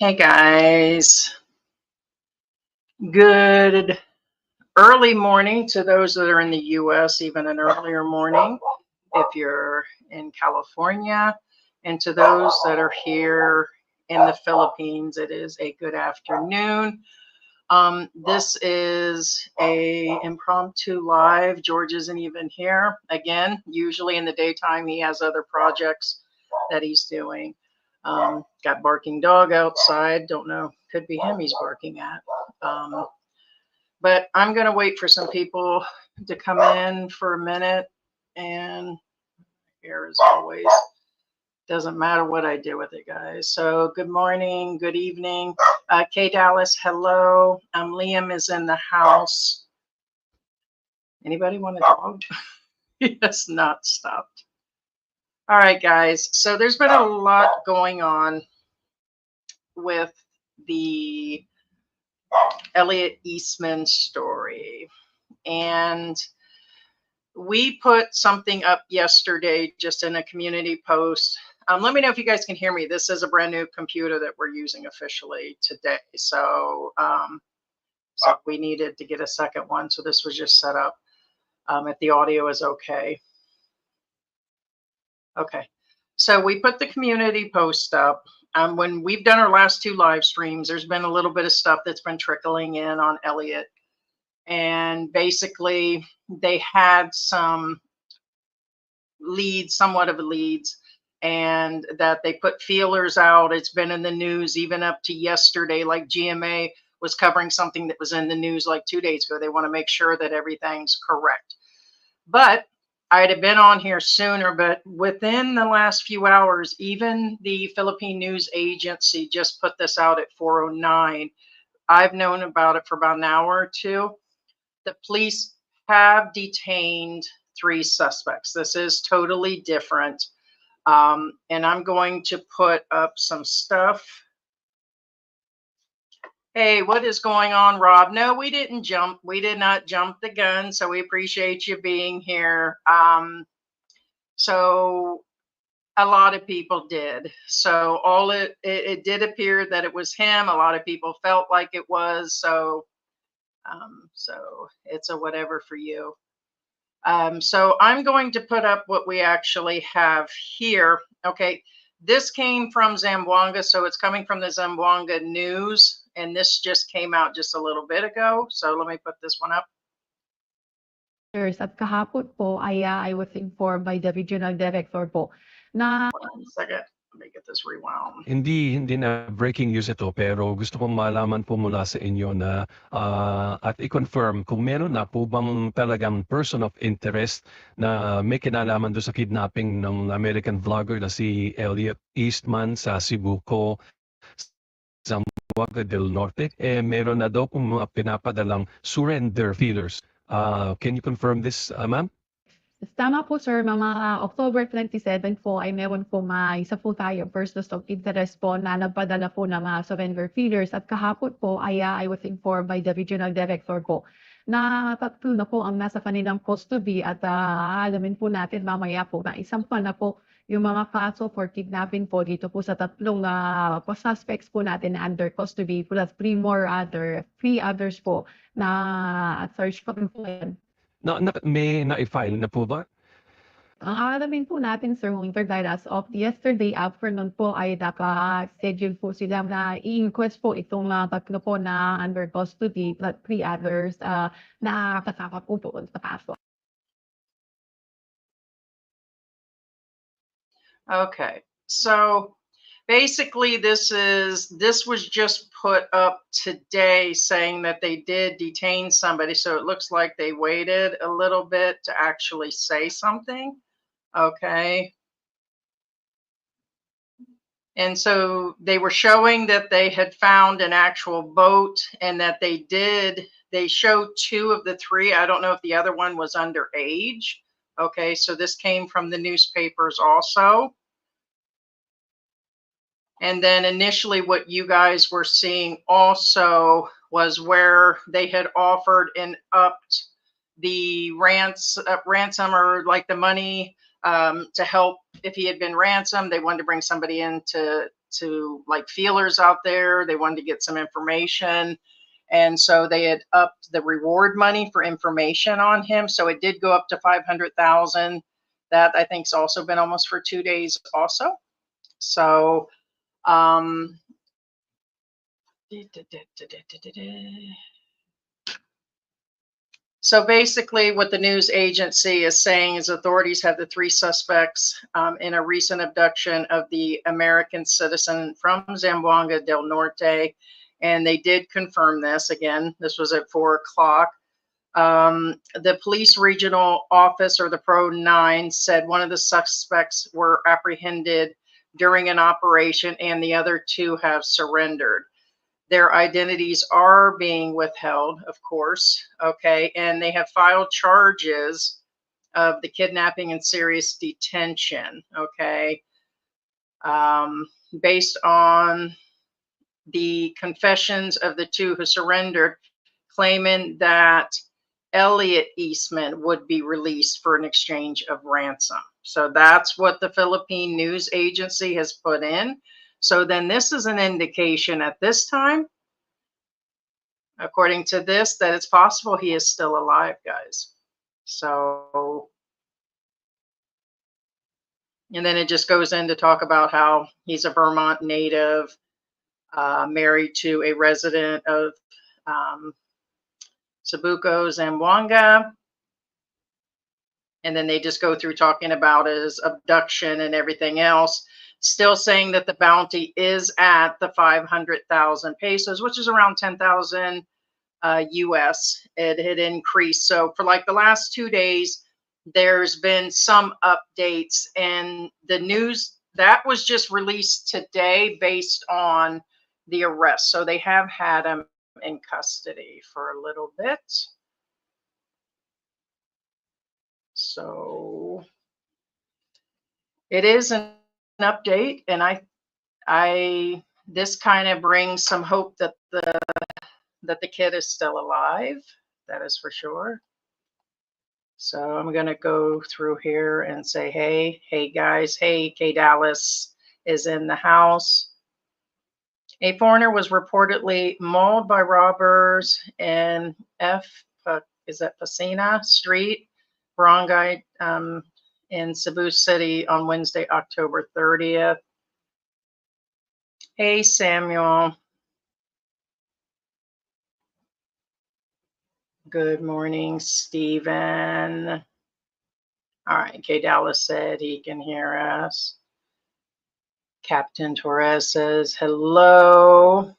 Hey guys, good early morning to those that are in the US, even an earlier morning if you're in California, and to those that are here in the Philippines, it is a good afternoon. This is a impromptu live. George isn't even here. Again, usually in the daytime he has other projects that he's doing. Got barking dog outside. Don't know, could be him he's barking at. But I'm gonna wait for some people to come in for a minute. And here as always, doesn't matter what I do with it, guys. So good morning, good evening. Kay Dallas, hello. Liam is in the house. Anybody want a dog? He has not stopped. All right, guys. So there's been a lot going on with the Elliot Eastman story. And we put something up yesterday just in a community post. Let me know if you guys can hear me. This is a brand new computer that we're using officially today. So, so we needed to get a second one. So this was just set up. If the audio is okay. Okay. So we put the community post up. When we've done our last two live streams, there's been a little bit of stuff that's been trickling in on Elliot. And basically, they had some leads, somewhat of leads, and that they put feelers out. It's been in the news even up to yesterday, like GMA was covering something that was in the news like 2 days ago. They want to make sure that everything's correct. But I'd have been on here sooner, but within the last few hours, even the Philippine news agency just put this out at 4:09. I've known about it for about an hour or two. The police have detained 3 suspects. This is totally different. And I'm going to put up some stuff. Hey, what is going on, Rob? No, we didn't jump. We did not jump the gun. So we appreciate you being here. So a lot of people did. So it did appear that it was him. A lot of people felt like it was. So it's a whatever for you. So I'm going to put up what we actually have here. Okay, this came from Zamboanga, so it's coming from the Zamboanga News, and this just came out just a little bit ago. So let me put this one up. At kahapon po ay I was informed by the regional director po na Hold on a second. Let me get this rewound. Hindi na breaking news ito, pero gusto kong malaman po mula sa inyo na at i-confirm kung meron na po bang talagang person of interest na may kinalaman doon sa kidnapping ng American vlogger na si Elliot Eastman sa Cebu ko, Zamboanga del Norte. Meron na daw pong mga pinapadalang surrender feelers. Can you confirm this, ma'am? tama po sir, mga October 27 po ay meron po isa po tayo persons of interest po na nagpadala po ng mga surrender feelers at kahapon po ay I was informed by the regional director po na tatlo na po ang nasa kanilang custody at alamin po natin mamaya po na isang pa na po yung mga kaso for kidnapping po dito po sa tatlong suspects po natin na under custody plus three others po na search pa po yan. May na-file na po ba? Ang alamin po natin, Sir Winter, dahil as of yesterday afternoon po ay naka-schedule po sila na i-inquest po itong tatlo po na under custody plus 3 others na kasama po doon sa kaso. Okay, so basically this was just put up today saying that they did detain somebody. So it looks like they waited a little bit to actually say something. Okay. And so they were showing that they had found an actual boat and that they showed 2 of the 3. I don't know if the other one was underage. Okay, so this came from the newspapers also. And then initially what you guys were seeing also was where they had offered and upped the ransom or like the money to help if he had been ransomed. They wanted to bring somebody in to to like feelers out there. They wanted to get some information. And so they had upped the reward money for information on him. So it did go up to 500,000. That I think's also been almost for 2 days also. So so basically what the news agency is saying is authorities have the 3 suspects in a recent abduction of the American citizen from Zamboanga del Norte. And they did confirm this. Again, this was at 4 o'clock. The police regional office, or the Pro 9, said one of the suspects were apprehended during an operation and the other 2 have surrendered. Their identities are being withheld, of course, okay, and they have filed charges of the kidnapping and serious detention, okay, based on the confessions of the 2 who surrendered, claiming that Elliot Eastman would be released for an exchange of ransom. So that's what the Philippine news agency has put in. So then this is an indication at this time, according to this, that it's possible he is still alive, guys. So, and then it just goes in to talk about how he's a Vermont native, married to a resident of Cebuco, Zamboanga. And then they just go through talking about his abduction and everything else, still saying that the bounty is at the 500,000 pesos, which is around 10,000 US. It had increased. So for like the last 2 days, there's been some updates, and the news that was just released today based on the arrest. So they have had him in custody for a little bit. So it is an update, and I this kind of brings some hope that the kid is still alive. That is for sure. So I'm going to go through here and say, hey guys, hey, K Dallas is in the house. A foreigner was reportedly mauled by robbers in Pasina Street, Barangay, in Cebu City on Wednesday, October 30th. Hey, Samuel. Good morning, Stephen. All right, K Dallas said he can hear us. Captain Torres says hello.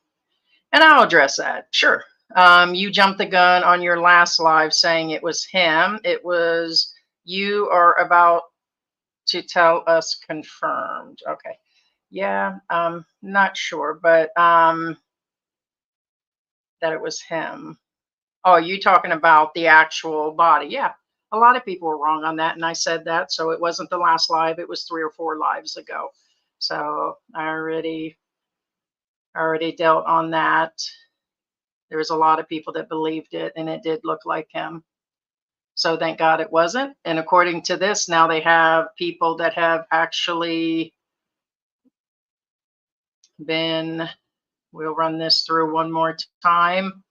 And I'll address that, sure. You jumped the gun on your last live saying it was him. It was, you are about to tell us confirmed. Okay. Yeah, not sure, but that it was him. Oh, you talking about the actual body? Yeah, a lot of people were wrong on that, and I said that, so it wasn't the last live. It was 3 or 4 lives ago. So I already dealt on that. There was a lot of people that believed it, and it did look like him. So thank God it wasn't. And according to this, now they have people that have actually been, we'll run this through one more time,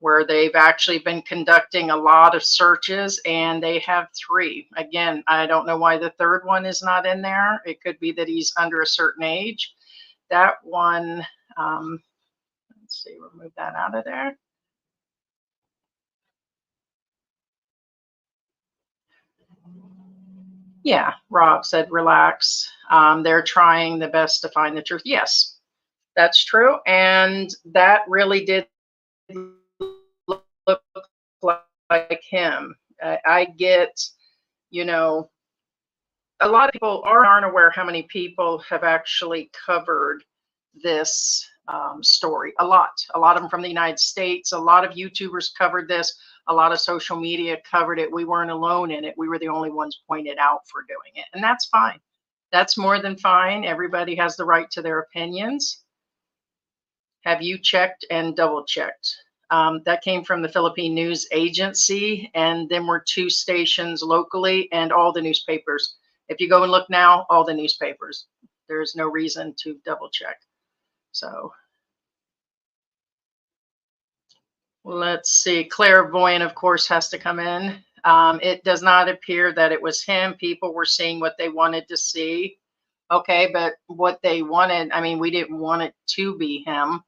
where they've actually been conducting a lot of searches, and they have 3. Again, I don't know why the 3rd one is not in there. It could be that he's under a certain age. That one, let's see, remove that out of there. Yeah, Rob said, relax. They're trying the best to find the truth. Yes, that's true. And that really did look like him. I get, you know, a lot of people aren't aware how many people have actually covered this story. A lot of them from the United States. A lot of YouTubers covered this. A lot of social media covered it. We weren't alone in it. We were the only ones pointed out for doing it. And that's fine. That's more than fine. Everybody has the right to their opinions. Have you checked and double checked? That came from the Philippine news agency, and then were 2 stations locally and all the newspapers. If you go and look now, all the newspapers. There's no reason to double check. So let's see. Clairvoyant, of course, has to come in. It does not appear that it was him. People were seeing what they wanted to see. Okay, but what they wanted, I mean, we didn't want it to be him,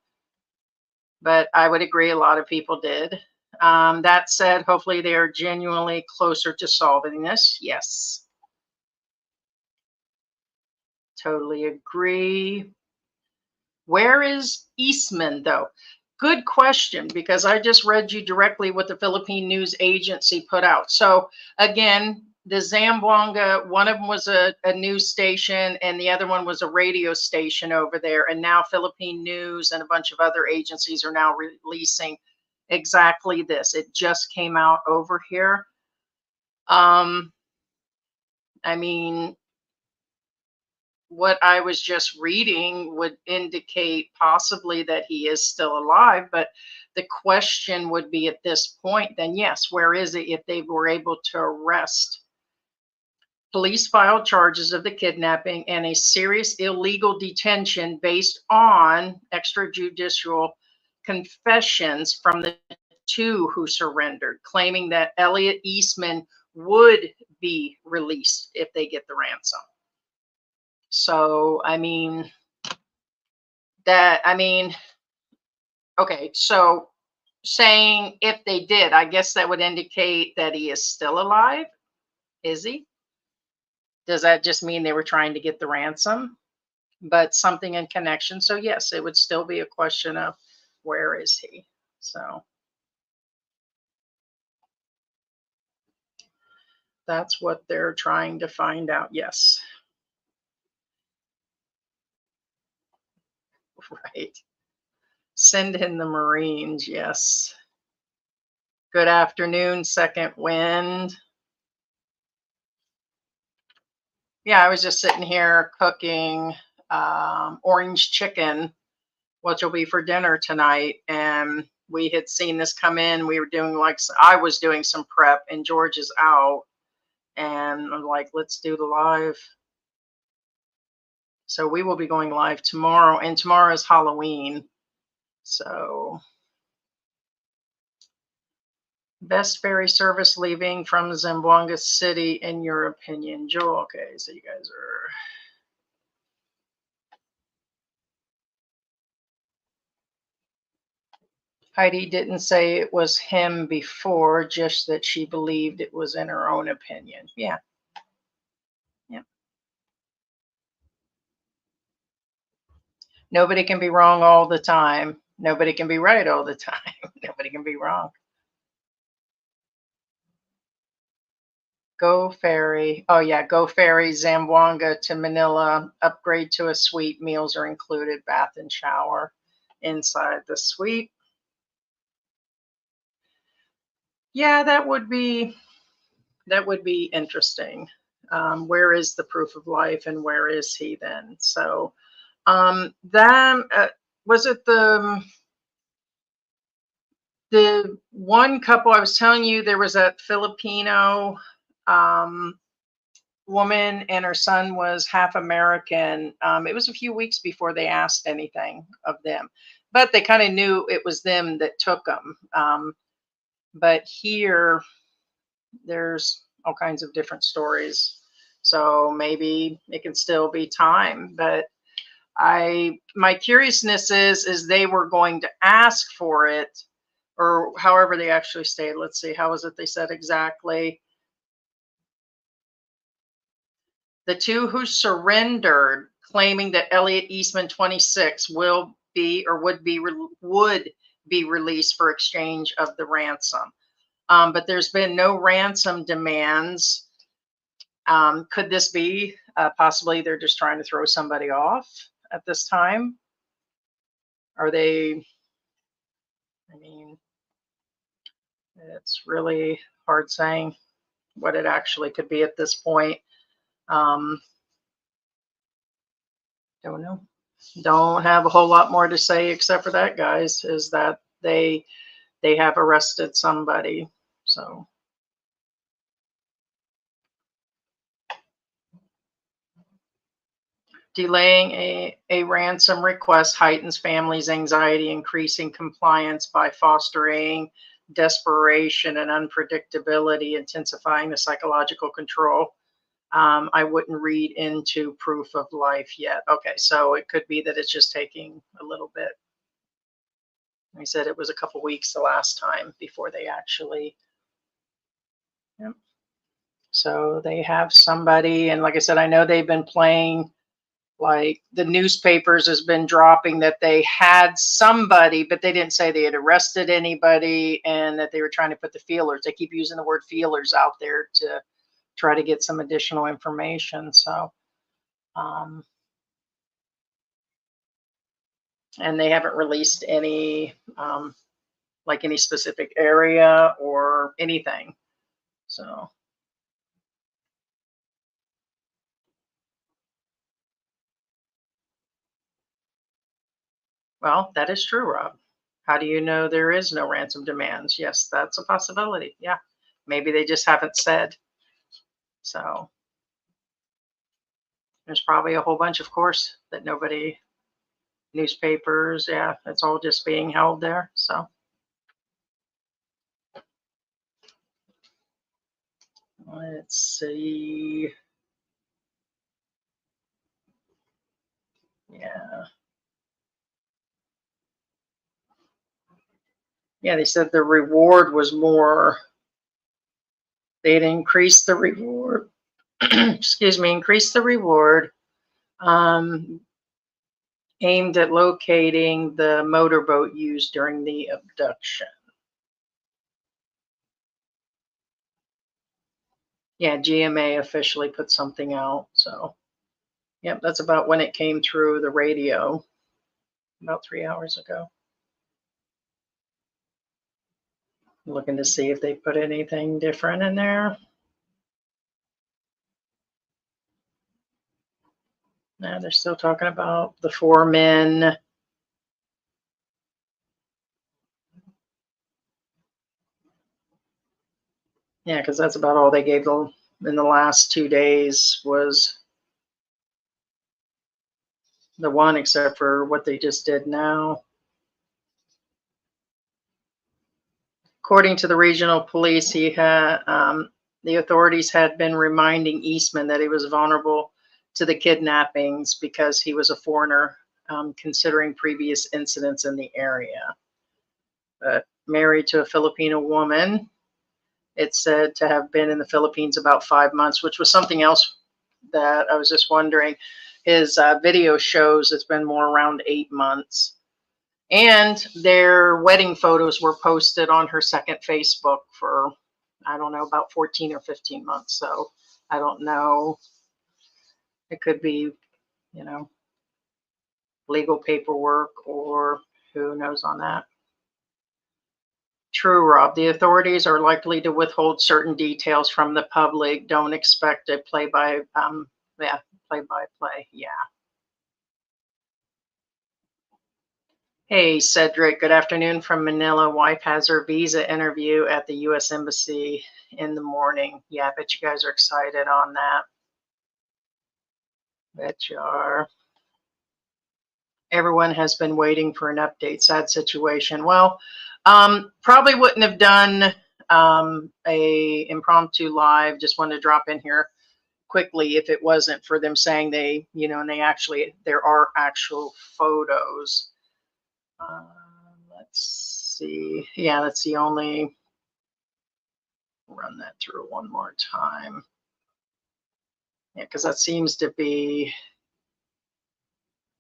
but I would agree a lot of people did. That said, hopefully they are genuinely closer to solving this. Yes. Totally agree. Where is Eastman, though? Good question, because I just read you directly what the Philippine News Agency put out. So again, the Zamboanga, one of them was a news station and the other one was a radio station over there. And now Philippine News and a bunch of other agencies are now releasing exactly this. It just came out over here. I mean, what I was just reading would indicate possibly that he is still alive, but the question would be at this point, then yes, where is it if they were able to arrest? Police filed charges of the kidnapping and a serious illegal detention based on extrajudicial confessions from the two who surrendered, claiming that Elliot Eastman would be released if they get the ransom. So, I mean, okay, so saying if they did, I guess that would indicate that he is still alive. Is he? Does that just mean they were trying to get the ransom? But something in connection. So yes, it would still be a question of where is he? So that's what they're trying to find out. Yes. Right. Send in the Marines. Yes. Good afternoon, Second Wind. Yeah, I was just sitting here cooking orange chicken, which will be for dinner tonight. And we had seen this come in. We were doing I was doing some prep and George is out. And I'm like, let's do the live. So we will be going live tomorrow. And tomorrow is Halloween. So best ferry service leaving from Zamboanga City, in your opinion, Joe? Okay, so you guys are... Heidi didn't say it was him before, just that she believed it was in her own opinion. Yeah. Yeah. Nobody can be wrong all the time. Nobody can be right all the time. Nobody can be wrong. Go ferry. Oh yeah, go ferry Zamboanga to Manila. Upgrade to a suite. Meals are included. Bath and shower inside the suite. Yeah, that would be interesting. Where is the proof of life and where is he then? So then was it the one couple I was telling you, there was that Filipino woman and her son was half American. It was a few weeks before they asked anything of them, but they kind of knew it was them that took them. But here, there's all kinds of different stories. So maybe it can still be time. But my curiousness is they were going to ask for it, or however they actually stayed. Let's see, how was it they said exactly? The two who surrendered, claiming that Elliot Eastman, 26, will be or would be released for exchange of the ransom. But there's been no ransom demands. Could this be possibly they're just trying to throw somebody off at this time? Are they? I mean, it's really hard saying what it actually could be at this point. Don't know. Don't have a whole lot more to say except for that, guys, is that they have arrested somebody. So Delaying a ransom request heightens families' anxiety, increasing compliance by fostering desperation and unpredictability, intensifying the psychological control. I wouldn't read into proof of life yet. Okay, so it could be that it's just taking a little bit. I said it was a couple weeks the last time before they actually. Yep. So they have somebody, and like I said, I know they've been playing. Like the newspapers has been dropping that they had somebody, but they didn't say they had arrested anybody and that they were trying to put the feelers. They keep using the word feelers out there to try to get some additional information. So, and they haven't released any, like any specific area or anything. So. Well, that is true, Rob. How do you know there is no ransom demands? Yes, that's a possibility. Yeah. Maybe they just haven't said. So there's probably a whole bunch, of course, that nobody, newspapers, yeah, it's all just being held there. So let's see. Yeah. Yeah, they said the reward was more, they'd increased the reward. Excuse me, increased the reward aimed at locating the motorboat used during the abduction. Yeah, GMA officially put something out. So, yep, that's about when it came through the radio, about 3 hours ago. Looking to see if they put anything different in there. No, they're still talking about the 4 men. Yeah, because that's about all they gave them in the last 2 days was the one, except for what they just did now. According to the regional police, he had the authorities had been reminding Eastman that he was vulnerable to the kidnappings because he was a foreigner, considering previous incidents in the area. But married to a Filipino woman, it's said to have been in the Philippines about 5 months, which was something else that I was just wondering. His video shows it's been more around 8 months. And their wedding photos were posted on her second Facebook for, I don't know, about 14 or 15 months. So I don't know. It could be, you know, legal paperwork or who knows on that. True, Rob. The authorities are likely to withhold certain details from the public. Don't expect a play-by-play. Yeah. Hey, Cedric. Good afternoon from Manila. Wife has her visa interview at the U.S. Embassy in the morning. Yeah, I bet you guys are excited on that. Bet you are. Everyone has been waiting for an update. Sad situation. Well, probably wouldn't have done a impromptu live. Just wanted to drop in here quickly if it wasn't for them saying they, you know, and they actually, there are actual photos. Let's see. Yeah, that's the only, run that through one more time. Yeah, because that seems to be,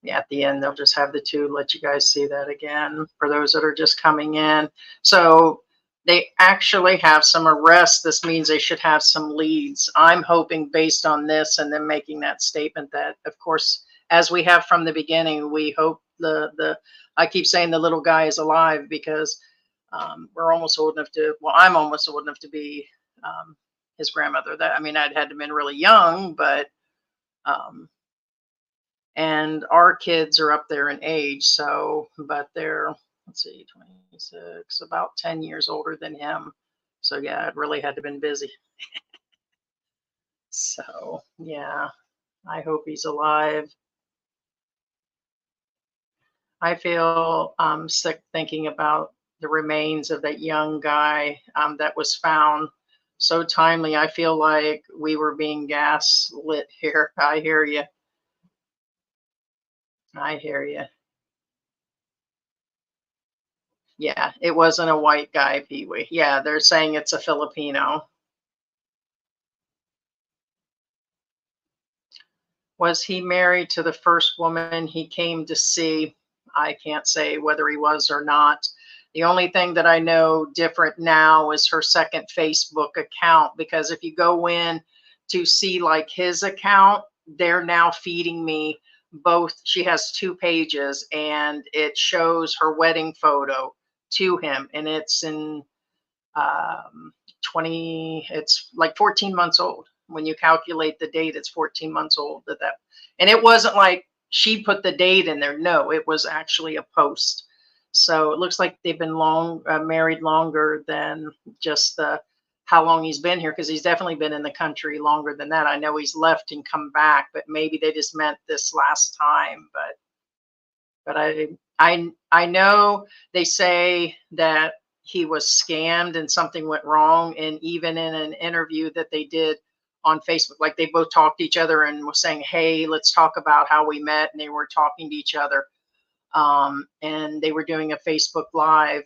yeah, at the end, they'll just have the two, let you guys see that again for those that are just coming in. So they actually have some arrests. This means they should have some leads. I'm hoping based on this and them making that statement that, of course, as we have from the beginning, we hope I keep saying the little guy is alive because we're almost old enough to, well, I'm almost old enough to be his grandmother. That, I mean, I'd had to been really young, but and our kids are up there in age. So, but they're, let's see, 26, about 10 years older than him. So yeah, it really had to been busy. So yeah, I hope he's alive. I feel sick thinking about the remains of that young guy that was found so timely. I feel like we were being gaslit here. I hear you. I hear you. Yeah, it wasn't a white guy, Pee Wee. Yeah, they're saying it's a Filipino. Was he married to the first woman he came to see? I can't say whether he was or not. The only thing that I know different now is her second Facebook account, because if you go in to see like his account, they're now feeding me both. She has two pages and it shows her wedding photo to him, and it's in 20, it's like 14 months old. When you calculate the date, it's 14 months old at that. And it wasn't like she put the date in there. No, it was actually a post. So it looks like they've been married longer than just the how long he's been here, because he's definitely been in the country longer than that. I know he's left and come back, but maybe they just meant this last time. But I know they say that he was scammed and something went wrong. And even in an interview that they did on Facebook, like they both talked to each other and were saying, hey, let's talk about how we met. And they were talking to each other. And they were doing a Facebook Live.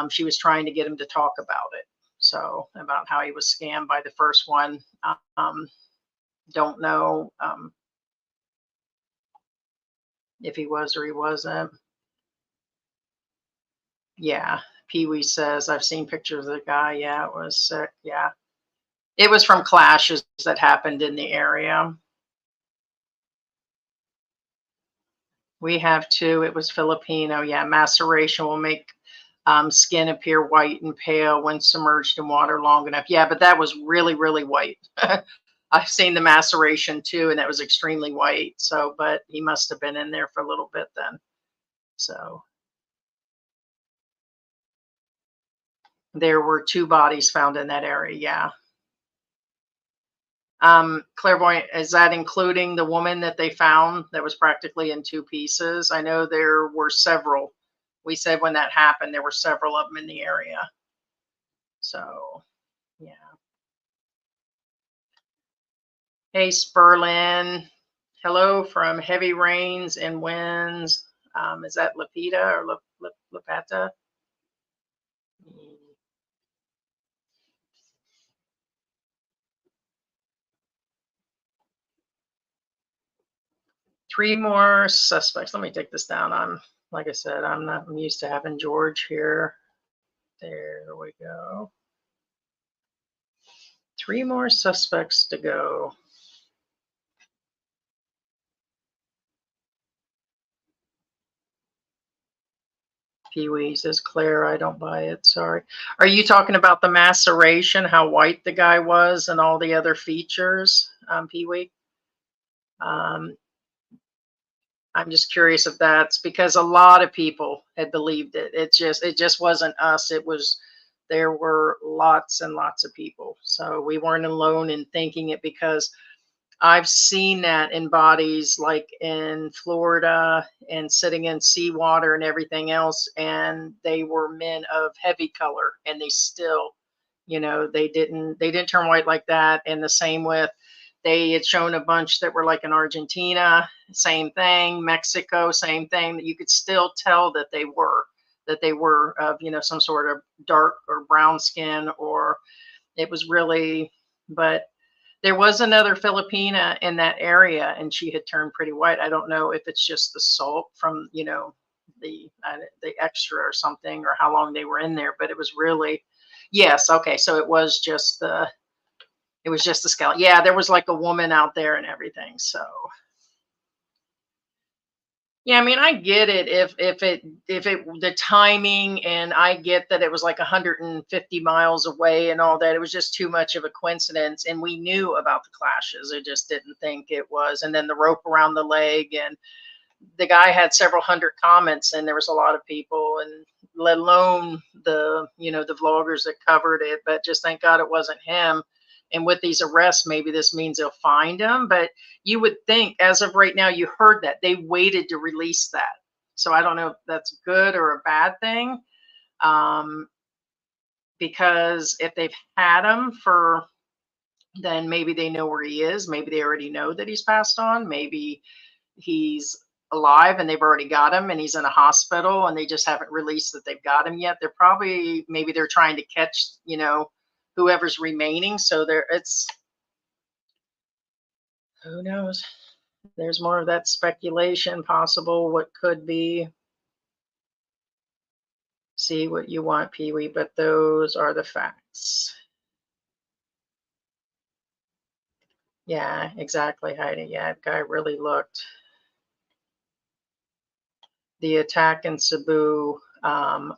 She was trying to get him to talk about it. So about how he was scammed by the first one. Don't know if he was or he wasn't. Yeah, Pee Wee says, I've seen pictures of the guy. Yeah, it was sick. Yeah. It was from clashes that happened in the area. We have two. It was Filipino. Yeah, maceration will make skin appear white and pale when submerged in water long enough. Yeah, but that was really, really white. I've seen the maceration too, and that was extremely white. So, but he must have been in there for a little bit then. So there were two bodies found in that area. Yeah. Clairvoyant, is that including the woman that they found that was practically in two pieces? I know there were several. We said when that happened, there were several of them in the area. So, yeah. Hey, Sperlin. Hello from heavy rains and winds. Is that Lapita or Lapata? 3 more suspects. Let me take this down. Like I said, I'm used to having George here. There we go. 3 more suspects to go. Pee Wee says, Claire, I don't buy it. Sorry. Are you talking about the maceration, how white the guy was and all the other features, Pee Wee? I'm just curious if that's because a lot of people had believed it. It just wasn't us. There were lots and lots of people. So we weren't alone in thinking it, because I've seen that in bodies like in Florida and sitting in seawater and everything else. And they were men of heavy color, and they still, they didn't turn white like that. And the same with, they had shown a bunch that were like in Argentina, same thing, Mexico, same thing, that you could still tell that they were of, some sort of dark or brown skin, or it was really, but there was another Filipina in that area and she had turned pretty white. I don't know if it's just the salt from, the extra or something, or how long they were in there, but it was really, yes. Okay. So it was just the skeleton. Yeah. There was like a woman out there and everything. So yeah, I mean, I get it if the timing, and I get that it was like 150 miles away and all that. It was just too much of a coincidence, and we knew about the clashes. I just didn't think it was. And then the rope around the leg, and the guy had several hundred comments, and there was a lot of people, and let alone the the vloggers that covered it. But just thank God it wasn't him. And with these arrests, maybe this means they'll find him. But you would think, as of right now, you heard that they waited to release that. So I don't know if that's good or a bad thing. Because if they've had him for, then maybe they know where he is. Maybe they already know that he's passed on. Maybe he's alive and they've already got him and he's in a hospital and they just haven't released that they've got him yet. They're probably, maybe they're trying to catch, you know, whoever's remaining. So who knows? There's more of that speculation possible, what could be. See what you want, Pee-wee, but those are the facts. Yeah, exactly, Heidi. Yeah, that guy really looked. The attack in Cebu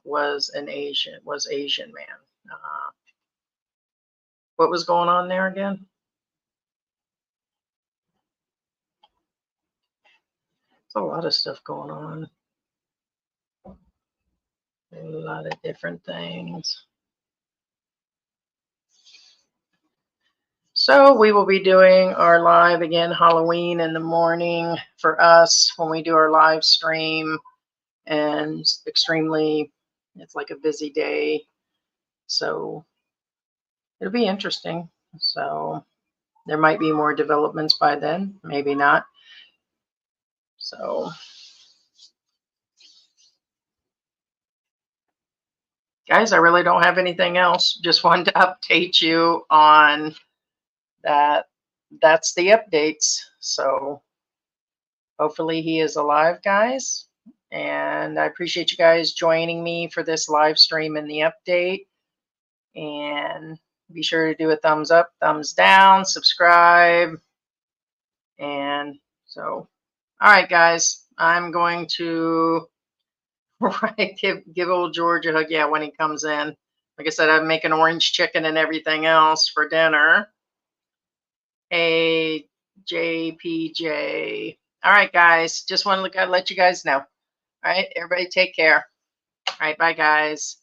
was Asian man. What was going on there again? There's a lot of stuff going on. A lot of different things. So we will be doing our live again, Halloween in the morning for us when we do our live stream, and it's like a busy day. So it'll be interesting. So there might be more developments by then, maybe not. So guys, I really don't have anything else. Just wanted to update you on that. That's the updates. So hopefully he is alive, guys. And I appreciate you guys joining me for this live stream and the update. And be sure to do a thumbs up, thumbs down, subscribe. And so, all right, guys, I'm going to give old George a hug. Yeah, when he comes in. Like I said, I'm making orange chicken and everything else for dinner. Hey, JPJ. All right, guys. Just want to let you guys know. All right, everybody take care. All right, bye, guys.